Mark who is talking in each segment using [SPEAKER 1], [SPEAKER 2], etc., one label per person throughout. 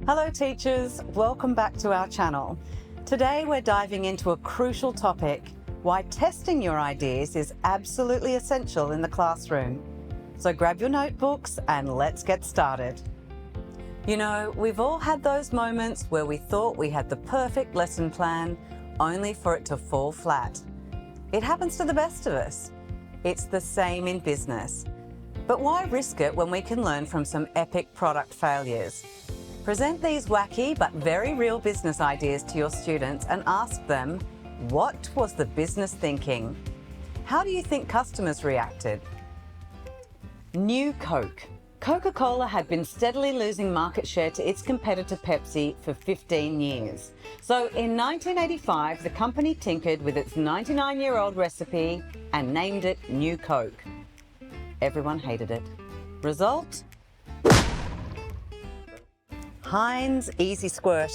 [SPEAKER 1] Hello teachers, welcome back to our channel. Today we're diving into a crucial topic, why testing your ideas is absolutely essential in the classroom. So grab your notebooks and let's get started. You know, we've all had those moments where we thought we had the perfect lesson plan, only for it to fall flat. It happens to the best of us. It's the same in business. But why risk it when we can learn from some epic product failures? Present these wacky but very real business ideas to your students and ask them, what was the business thinking? How do you think customers reacted? New Coke. Coca-Cola had been steadily losing market share to its competitor Pepsi for 15 years. So in 1985, the company tinkered with its 99-year-old recipe and named it New Coke. Everyone hated it. Result? Heinz Easy Squirt.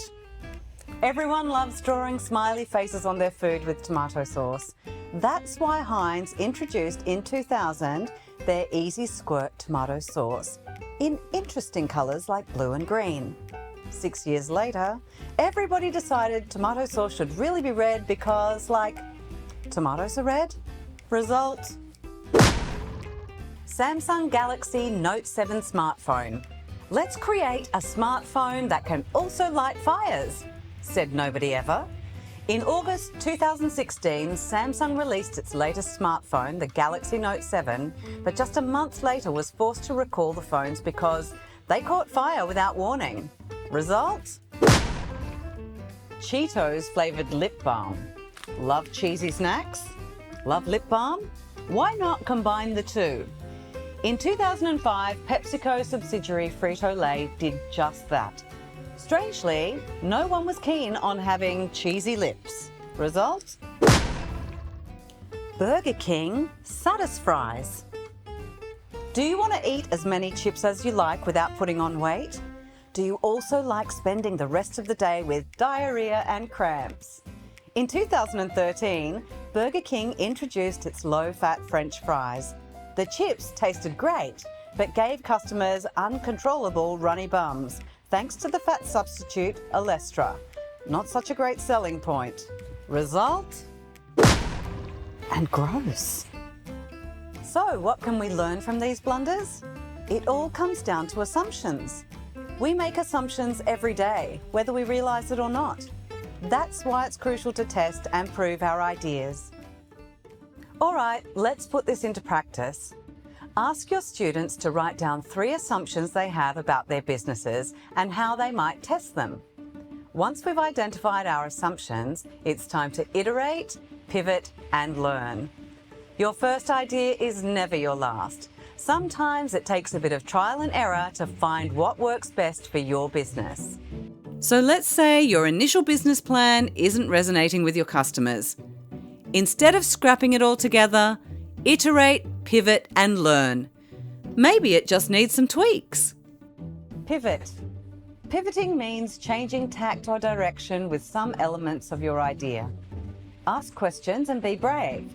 [SPEAKER 1] Everyone loves drawing smiley faces on their food with tomato sauce. That's why Heinz introduced in 2000 their Easy Squirt tomato sauce in interesting colours like blue and green. 6 years later, everybody decided tomato sauce should really be red because, like, tomatoes are red. Result? Samsung Galaxy Note 7 smartphone. Let's create a smartphone that can also light fires, said nobody ever. In August 2016, Samsung released its latest smartphone, the Galaxy Note 7, but just a month later was forced to recall the phones because they caught fire without warning. Result? Cheetos flavoured lip balm. Love cheesy snacks? Love lip balm? Why not combine the two? In 2005, PepsiCo subsidiary Frito-Lay did just that. Strangely, no one was keen on having cheesy lips. Result? Burger King Satisfries. Do you want to eat as many chips as you like without putting on weight? Do you also like spending the rest of the day with diarrhea and cramps? In 2013, Burger King introduced its low-fat French fries. The chips tasted great, but gave customers uncontrollable runny bums, thanks to the fat substitute Olestra. Not such a great selling point. Result? And gross. So what can we learn from these blunders? It all comes down to assumptions. We make assumptions every day, whether we realise it or not. That's why it's crucial to test and prove our ideas. All right, let's put this into practice. Ask your students to write down 3 assumptions they have about their businesses and how they might test them. Once we've identified our assumptions, it's time to iterate, pivot, and learn. Your first idea is never your last. Sometimes it takes a bit of trial and error to find what works best for your business. So let's say your initial business plan isn't resonating with your customers. Instead of scrapping it all together, iterate, pivot, and learn. Maybe it just needs some tweaks. Pivot. Pivoting means changing tact or direction with some elements of your idea. Ask questions and be brave.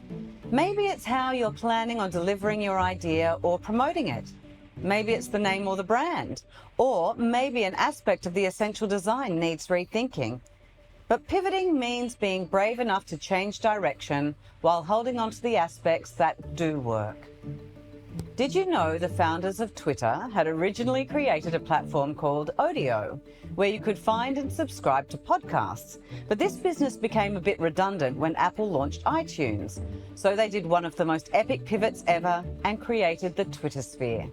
[SPEAKER 1] Maybe it's how you're planning on delivering your idea or promoting it. Maybe it's the name or the brand. Or maybe an aspect of the essential design needs rethinking. But pivoting means being brave enough to change direction while holding on to the aspects that do work. Did you know the founders of Twitter had originally created a platform called Audio, where you could find and subscribe to podcasts? But this business became a bit redundant when Apple launched iTunes. So they did one of the most epic pivots ever and created the Twitter sphere.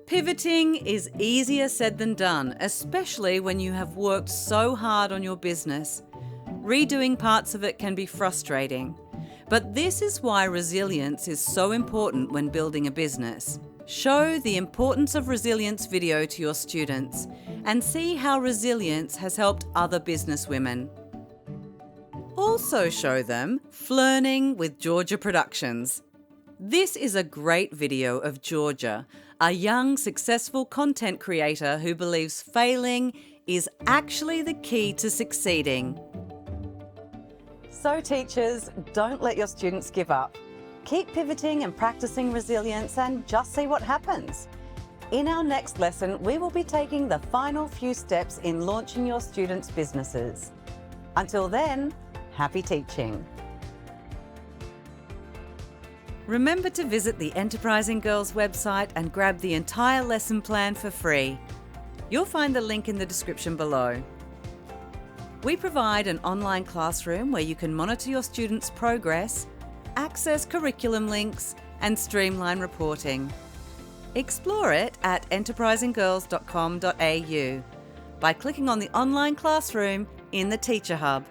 [SPEAKER 1] Pivoting is easier said than done, especially when you have worked so hard on your business. Redoing parts of it can be frustrating. But this is why resilience is so important when building a business. Show the importance of resilience video to your students and see how resilience has helped other businesswomen. Also show them Flirting with Georgia Productions. This is a great video of Georgia, a young, successful content creator who believes failing is actually the key to succeeding. So teachers, don't let your students give up. Keep pivoting and practicing resilience and just see what happens. In our next lesson, we will be taking the final few steps in launching your students' businesses. Until then, happy teaching. Remember to visit the Enterprising Girls website and grab the entire lesson plan for free. You'll find the link in the description below. We provide an online classroom where you can monitor your students' progress, access curriculum links, and streamline reporting. Explore it at enterprisinggirls.com.au by clicking on the online classroom in the Teacher Hub.